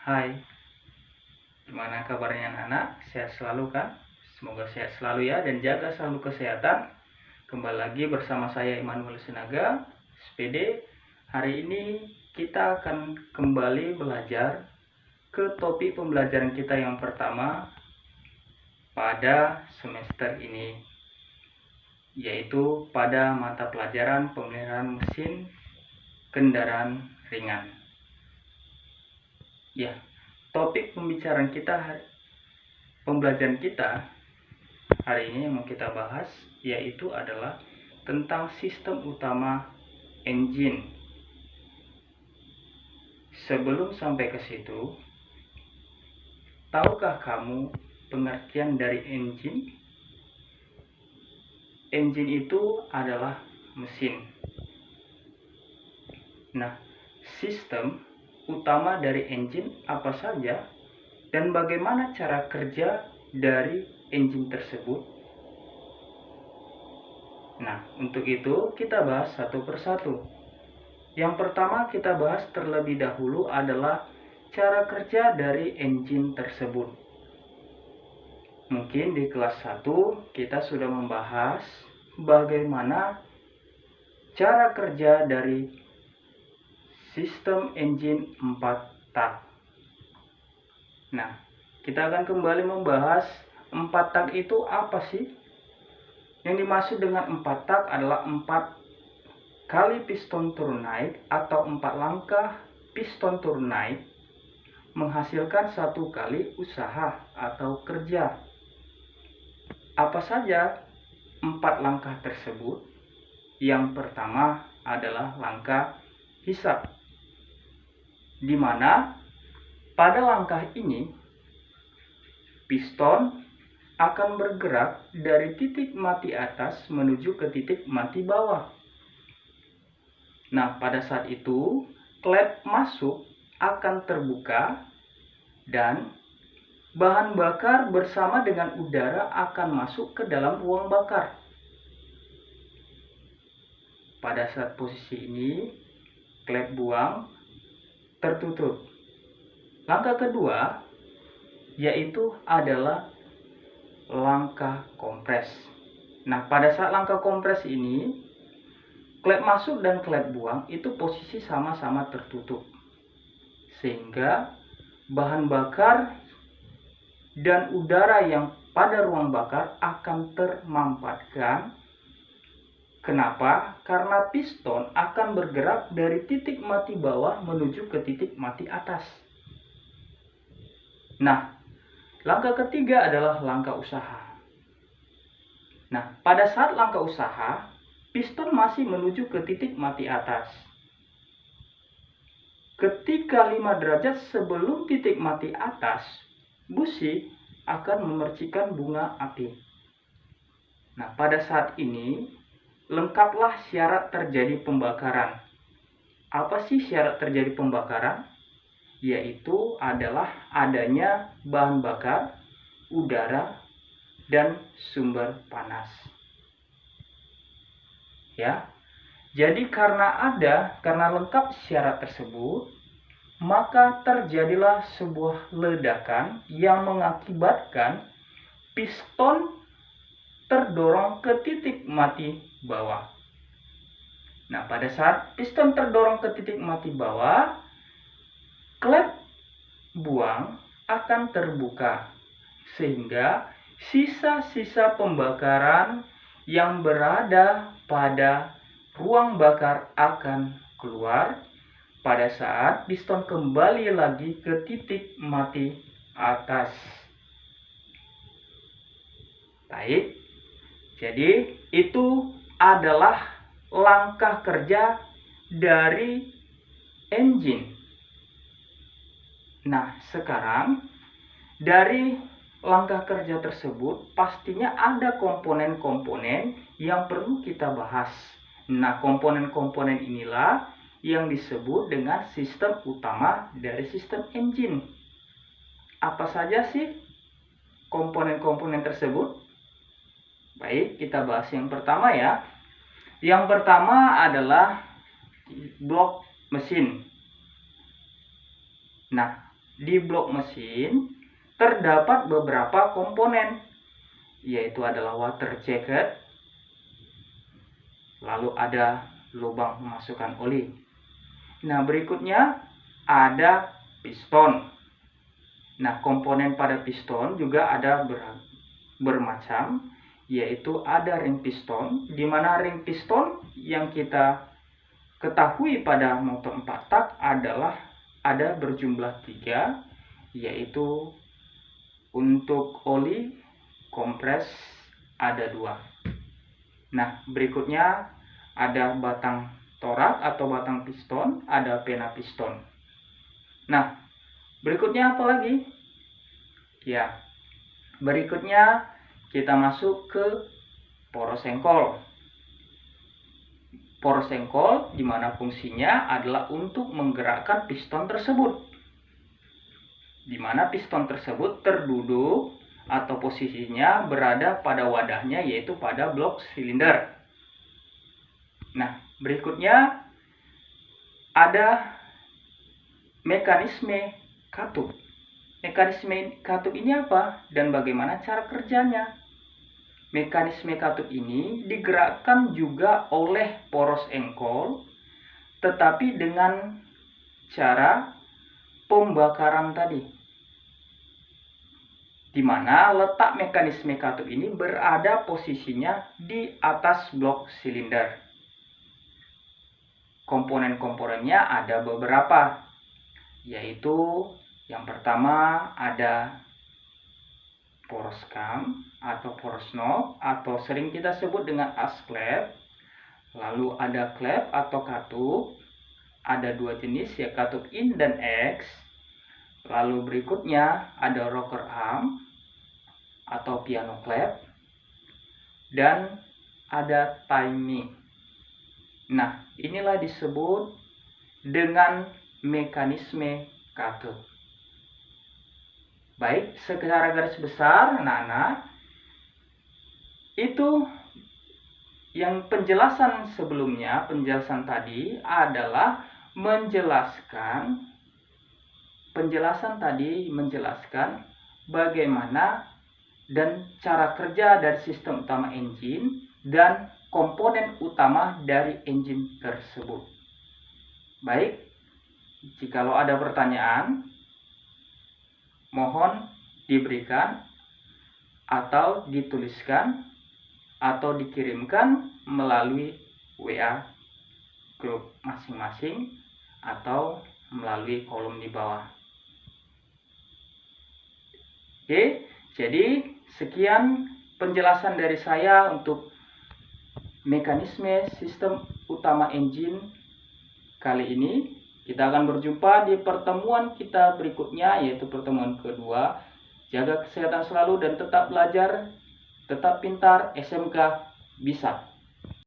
Hai, gimana kabarnya anak-anak? Sehat selalu kan? Semoga sehat selalu ya dan jaga selalu kesehatan. Kembali lagi bersama saya Immanuel Sinaga, SPD. Hari ini kita akan kembali belajar ke topik pembelajaran kita yang pertama pada semester ini, yaitu pada mata pelajaran pemeliharaan mesin kendaraan ringan. Ya, topik pembelajaran kita hari ini yang mau kita bahas yaitu adalah tentang sistem utama engine. Sebelum sampai ke situ, tahukah kamu pengertian dari engine? Engine itu adalah mesin. Nah, sistem utama dari engine apa saja dan bagaimana cara kerja dari engine tersebut? Nah, untuk itu kita bahas satu persatu. Yang pertama kita bahas terlebih dahulu adalah cara kerja dari engine tersebut. Mungkin di kelas 1 kita sudah membahas bagaimana cara kerja dari sistem engine 4 tak. Nah, kita akan kembali membahas 4 tak itu apa sih? Yang dimaksud dengan 4 tak adalah 4 kali piston turun naik atau 4 langkah piston turun naik menghasilkan 1 kali usaha atau kerja. Apa saja 4 langkah tersebut? Yang pertama adalah langkah hisap, di mana pada langkah ini piston akan bergerak dari titik mati atas menuju ke titik mati bawah. Nah, pada saat itu klep masuk akan terbuka dan bahan bakar bersama dengan udara akan masuk ke dalam ruang bakar. Pada saat posisi ini klep buang tertutup. Langkah kedua yaitu adalah langkah kompres. Nah, pada saat langkah kompres ini klep masuk dan klep buang itu posisi sama-sama tertutup, sehingga bahan bakar dan udara yang pada ruang bakar akan termampatkan. Kenapa? Karena piston akan bergerak dari titik mati bawah menuju ke titik mati atas. Nah, langkah ketiga adalah langkah usaha. Nah, pada saat langkah usaha, piston masih menuju ke titik mati atas. Ketika 5 derajat sebelum titik mati atas, busi akan memercikan bunga api. Nah, pada saat ini, lengkaplah syarat terjadi pembakaran. Apa sih syarat terjadi pembakaran? Yaitu adalah adanya bahan bakar, udara, dan sumber panas. Ya, jadi karena lengkap syarat tersebut, maka terjadilah sebuah ledakan yang mengakibatkan piston terdorong ke titik mati bawah. Nah, pada saat piston terdorong ke titik mati bawah, klep buang akan terbuka, sehingga sisa-sisa pembakaran yang berada pada ruang bakar akan keluar pada saat piston kembali lagi ke titik mati atas. Baik, jadi itu adalah langkah kerja dari engine. Nah, sekarang dari langkah kerja tersebut pastinya ada komponen-komponen yang perlu kita bahas. Nah, komponen-komponen inilah yang disebut dengan sistem utama dari sistem engine. Apa saja sih komponen-komponen tersebut? Baik, kita bahas yang pertama ya. Yang pertama adalah blok mesin. Nah, di blok mesin terdapat beberapa komponen, yaitu adalah water jacket, lalu ada lubang memasukkan oli. Nah, berikutnya ada piston. Nah, komponen pada piston juga ada bermacam, yaitu ada ring piston, di mana ring piston yang kita ketahui pada motor 4 tak adalah ada berjumlah 3, yaitu untuk oli kompres ada 2. Nah, berikutnya ada batang torak atau batang piston, ada pena piston. Nah, berikutnya apa lagi? Ya, berikutnya kita masuk ke poros sengkol. Poros sengkol di mana fungsinya adalah untuk menggerakkan piston tersebut, di mana piston tersebut terduduk atau posisinya berada pada wadahnya, yaitu pada blok silinder. Nah, berikutnya ada mekanisme katup. Mekanisme katup ini apa dan bagaimana cara kerjanya? Mekanisme katup ini digerakkan juga oleh poros engkol, tetapi dengan cara pembakaran tadi, di mana letak mekanisme katup ini berada posisinya di atas blok silinder. Komponen-komponennya ada beberapa, yaitu yang pertama ada poros cam atau poros knob atau sering kita sebut dengan as klep. Lalu ada klep atau katup, ada 2 jenis, ya katup in dan X. Lalu berikutnya ada rocker arm atau piano klep, dan ada timing. Nah, inilah disebut dengan mekanisme katup. Baik, secara garis besar, anak-anak, itu yang penjelasan sebelumnya, penjelasan tadi adalah menjelaskan bagaimana dan cara kerja dari sistem utama engine dan komponen utama dari engine tersebut. Baik, jikalau ada pertanyaan, mohon diberikan atau dituliskan atau dikirimkan melalui WA grup masing-masing atau melalui kolom di bawah. Oke, jadi sekian penjelasan dari saya untuk mekanisme sistem utama engine kali ini. Kita akan berjumpa di pertemuan kita berikutnya, yaitu pertemuan kedua. Jaga kesehatan selalu dan tetap belajar, tetap pintar, SMK bisa.